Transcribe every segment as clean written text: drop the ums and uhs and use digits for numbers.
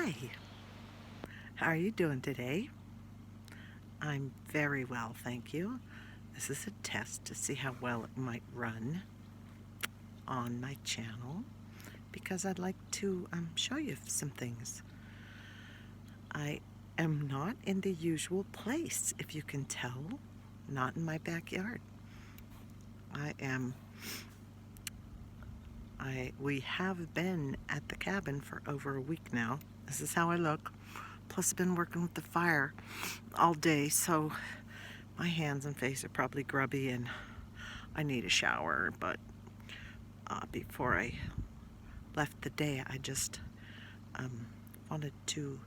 Hi, how are you doing today? I'm very well, thank you. This is a test to see how well it might run on my channel because I'd like to show you some things. I am not in the usual place, if you can tell, not in my backyard. We have been at the cabin for over a week now. This is how I look. Plus, I've been working with the fire all day, so my hands and face are probably grubby and I need a shower. But before I left the day, I just wanted to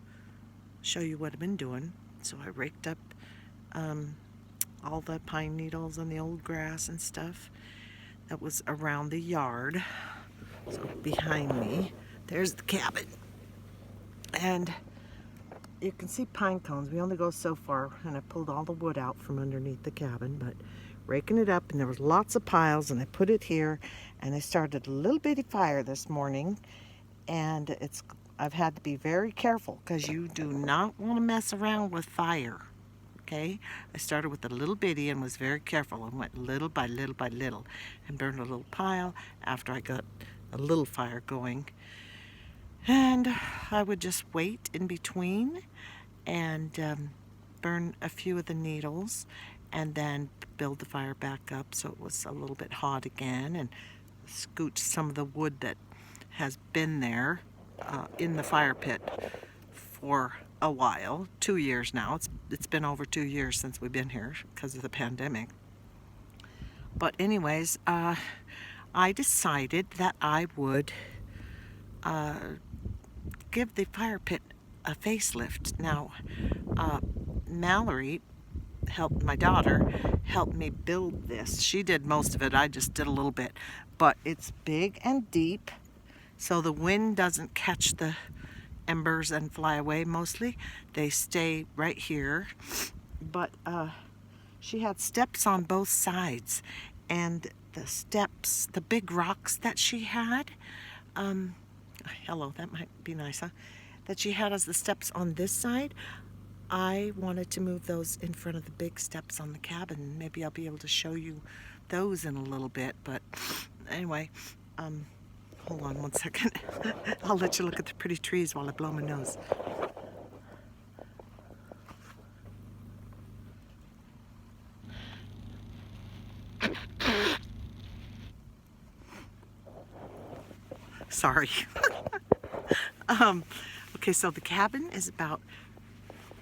show you what I've been doing. So I raked up all the pine needles and the old grass and stuff that was around the yard. So behind me, there's the cabin. And you can see pine cones. We only go so far, and I pulled all the wood out from underneath the cabin, but raking it up, and there was lots of piles, and I put it here, and I started a little bitty fire this morning, and I've had to be very careful because you do not want to mess around with fire. Okay, I started with a little bitty and was very careful and went little by little by little and burned a little pile after I got a little fire going. And I would just wait in between and burn a few of the needles and then build the fire back up so it was a little bit hot again, and scooch some of the wood that has been there in the fire pit for a while. 2 years now. It's been over 2 years since we've been here because of the pandemic. But anyways, I decided that I would give the fire pit a facelift. Now, Mallory my daughter helped me build this. She did most of it. I just did a little bit. But it's big and deep, so the wind doesn't catch the embers and fly away mostly. They stay right here. But she had steps on both sides, and the steps, the big rocks that she had, hello, that might be nice, huh? That she had as the steps on this side, I wanted to move those in front of the big steps on the cabin. Maybe I'll be able to show you those in a little bit, but anyway, hold on one second. I'll let you look at the pretty trees while I blow my nose. Sorry. Okay, so the cabin is about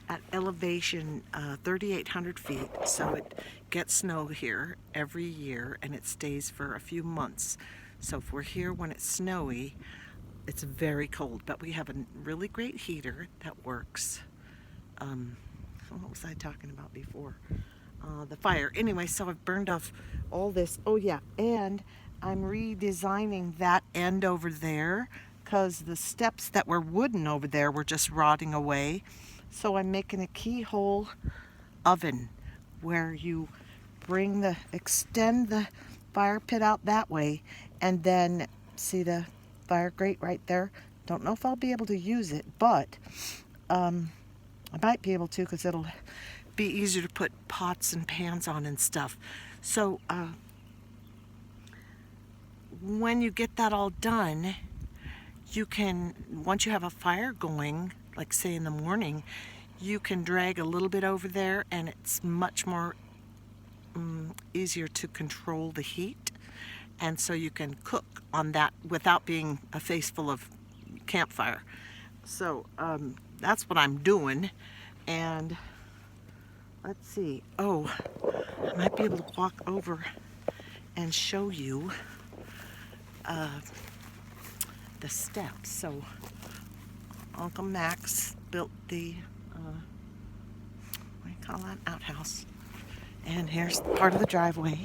at elevation 3,800 feet, so it gets snow here every year and it stays for a few months. So if we're here when it's snowy, it's very cold, but we have a really great heater that works. What was I talking about before? The fire. Anyway, so I've burned off all this. Oh yeah, and I'm redesigning that end over there because the steps that were wooden over there were just rotting away. So I'm making a keyhole oven where you extend the fire pit out that way, and then see the fire grate right there. Don't know if I'll be able to use it, but I might be able to because it'll be easier to put pots and pans on and stuff. So when you get that all done, you can, once you have a fire going, like say in the morning, you can drag a little bit over there and it's much more easier to control the heat. And so you can cook on that without being a face full of campfire. So that's what I'm doing. And let's see. Oh, I might be able to walk over and show you the steps. So Uncle Max built the what do you call that, outhouse, and here's part of the driveway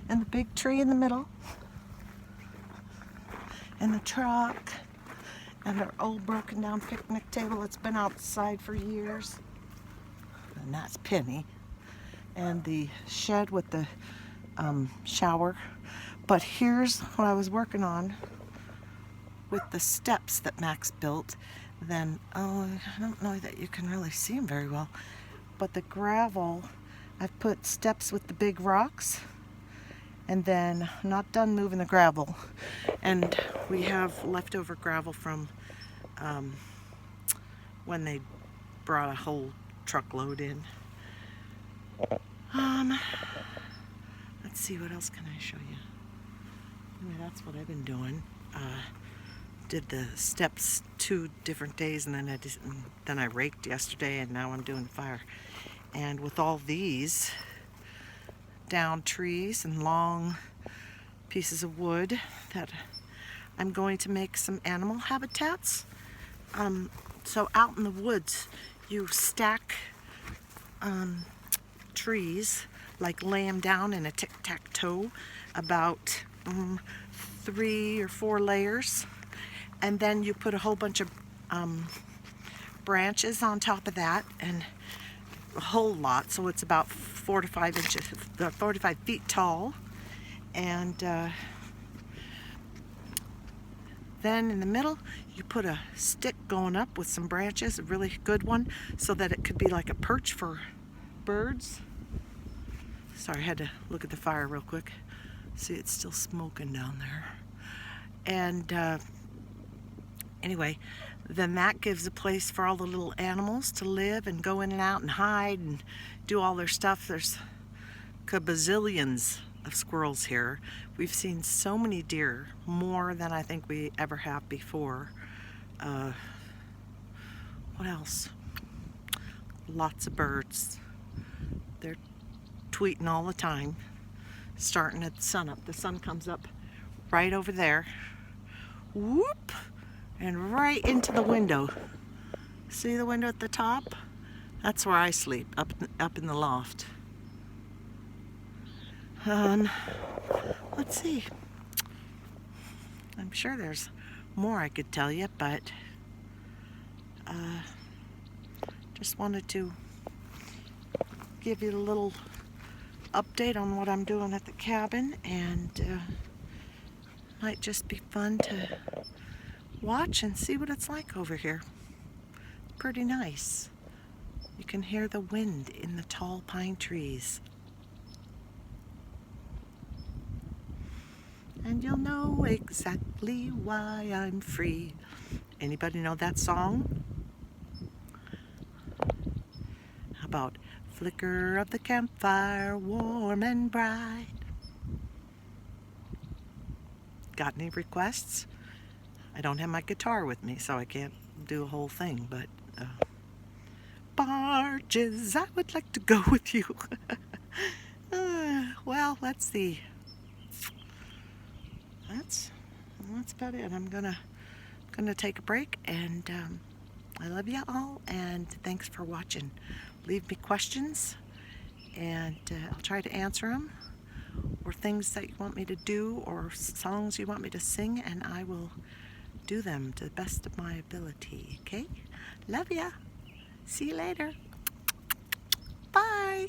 and the big tree in the middle and the truck and our old broken down picnic table that's been outside for years, and that's Penny, and the shed with the shower. But here's what I was working on with the steps that Max built, then, oh, I don't know that you can really see them very well, but the gravel, I've put steps with the big rocks, and then not done moving the gravel. And we have leftover gravel from when they brought a whole truckload in. Let's see, what else can I show you? Anyway, that's what I've been doing. Did the steps 2 different days, and then I raked yesterday, and now I'm doing fire. And with all these down trees and long pieces of wood, that I'm going to make some animal habitats. So out in the woods, you stack trees, like lay them down in a tic-tac-toe, about 3 or 4 layers, and then you put a whole bunch of branches on top of that, and a whole lot, so it's about 4 to 5 inches, 4 to 5 feet tall. And then in the middle, you put a stick going up with some branches, a really good one, so that it could be like a perch for birds. Sorry, I had to look at the fire real quick. See, it's still smoking down there. And anyway, then that gives a place for all the little animals to live and go in and out and hide and do all their stuff. There's kabazillions of squirrels here. We've seen so many deer, more than I think we ever have before. What else? Lots of birds. They're tweeting all the time, starting at sunup. The sun comes up right over there. Whoop! And right into the window. See the window at the top? That's where I sleep, up in the loft. Let's see. I'm sure there's more I could tell you, but just wanted to give you a little update on what I'm doing at the cabin, and might just be fun to watch and see what it's like over here. Pretty nice. You can hear the wind in the tall pine trees. And you'll know exactly why I'm free. Anybody know that song? How about flicker of the campfire, warm and bright? Got any requests? I don't have my guitar with me, so I can't do a whole thing, but barges, I would like to go with you. Well, let's see. That's about it. I'm gonna take a break, and I love you all, and thanks for watching. Leave me questions, and I'll try to answer them, or things that you want me to do, or songs you want me to sing, and I will do them to the best of my ability. Okay? Love ya. See you later. Bye.